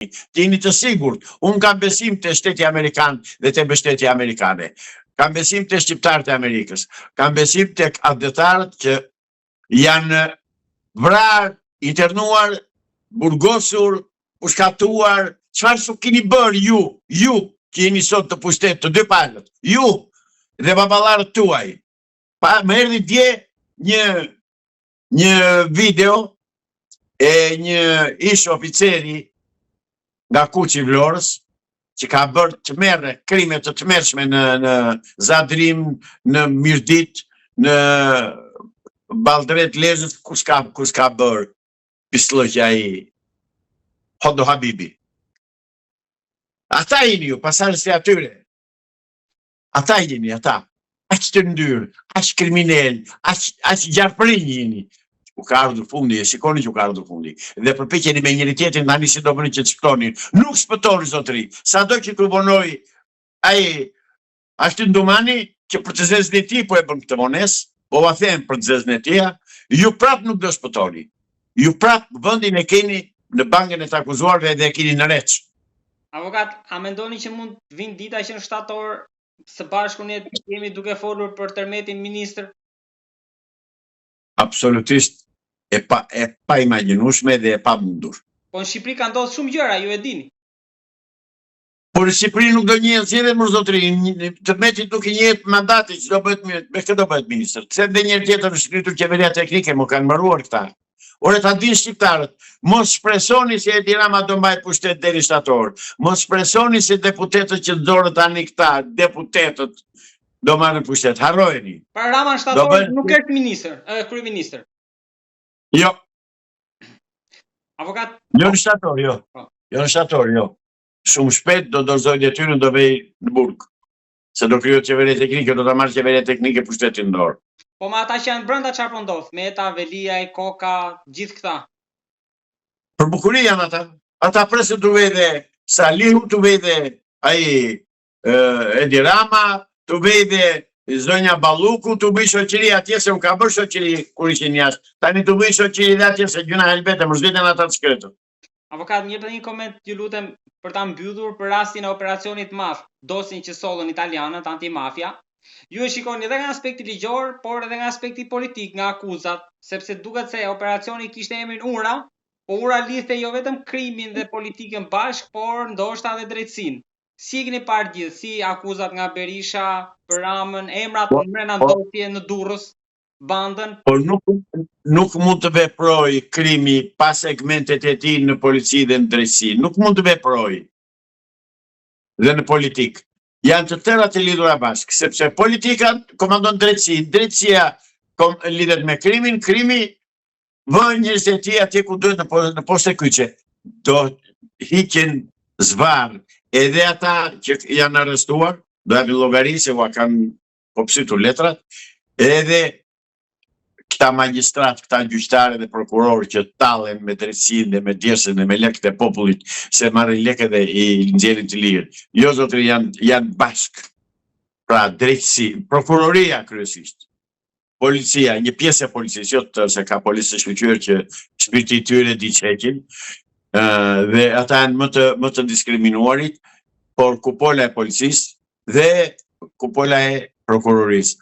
Jeni të sigurt, unë kam besim të shteti Amerikan dhe të mbështetja Amerikane. Kam besim të shqiptarët e Amerikës. Kam besim të addetarët që janë vrarë, internuar, burgosur, pushkatuar. Çfarë su keni bërë ju që jeni sot të pushtet të dy palët, ju dhe baballarët tuaj. Më erdhi dje një video e një ish oficeri nga Kuçi Vlorës, që ka bërë të merre krime të tmerrshme në Zadrim, në Mirdit, në Baldret Lezhës, kush ka bërë pislloqja ai Hodo Habibi. Ata jeni ju, pasardhës e atyre. Ata jeni, ata. Aq të ndyrë, aq kriminal, aq gjarpërinj jeni. U ka ardhur fundi, e shikoni që u ka ardhur fundi. Dhe përpiqeni me njëri tjetrin tani si do bëni që të shpëtoni. Nuk shpëtoni zotëri. Sado që të vonoi ai ashtu ndumani që për të zezën e tij po e bën këtë vonesë, po va them për të zezën e tij, ju prap nuk do shpëtoni. Ju prap vendin e keni në bankën e të akuzuarve dhe e keni në Reç. Avokat, a mendoni që mund të vinë dita që në shtator së bashku ne jemi duke folur për tërmetin ministër? Absolutisht e pa imagjinueshme dhe e pa mundur. Po në Shqipëri ka ndodhur shumë gjëra, ju e dini. Por në Shqipëri nuk do njihet asnjëherë më zotëri, tërmeti nuk i njihet mandati që do bëhet me këtë do bëhet ministër. Pse dhe njëri tjetër në shkritur qeveria teknike, më kanë mbaruar këta. Ore ta dinë shqiptarët, mos shpresoni se Edi Rama do mbaj pushtet deri shtator. Mos shpresoni se deputetët që nxorën tani këta, deputetët do marrin pushtet. Harrojeni. Para Rama në shtator nuk është ministër, kryeministër. Jo. Avokat. Jo në shtator, jo. Jo në shtator, jo. Shumë shpejt do dorëzoj detyrën, do vej në burg. Se do krijohet qeveria teknike, do ta marrë qeveria teknike pushtetin në dorë. Po me ata që janë brenda çfarë po ndodh? Meta, Velia, Koka, gjithë këta. Për bukuri janë ata. Ata presin të vejde Salihu, të vejde ai Edi Rama, të vejde zonja Balluku, të bëj shoqëri atje se u ka bërë shoqëri kur ishin jashtë. Tani të bëj shoqëri dhe atje se gjuna helbete, më zhdeten ata të shkretën. Avokat, një koment ju lutem për ta mbyllur për rastin e operacionit madh, dosin që sollën italianët antimafia. Ju e shikoni edhe nga aspekti ligjor, por edhe nga aspekti politik, nga akuzat, sepse duket se operacioni kishte emrin Ura, po Ura lidhte jo vetëm krimin dhe politikën bashk, por ndoshta edhe drejtësinë. Si e keni parë gjithë, si akuzat nga Berisha, për Ramën, emrat mbrenda ndosje në Durrës, bandën? Por nuk mund të veproj krimi pa segmentet e tij në polici dhe në drejtësi. Nuk mund të veproj. Dhe në politikë. Janë të tëra të lidhura bashkë, sepse politika komandon drejtësi, drejtësia lidhet me krimin, krimi vën njerëz të tij atje ku duhet në poshtë kyçe. Do hiqen zvarr edhe ata që janë arrestuar, do japin llogari se u kanë popsitur letrat, edhe këta magjistrat, këta gjyqtarë dhe prokurorë që tallen me drejtësinë dhe me djersën dhe me lekët e popullit, se marrin lekë dhe i nxjerrin të lirë. Jo zotëri, janë bashk. Pra drejtësi, prokuroria kryesisht, policia, një pjesë e policisë, jo të se ka policë të shkëlqyer që shpirti i tyre di çekin, dhe ata janë më të diskriminuarit, por kupola e policisë dhe kupola e prokurorisë.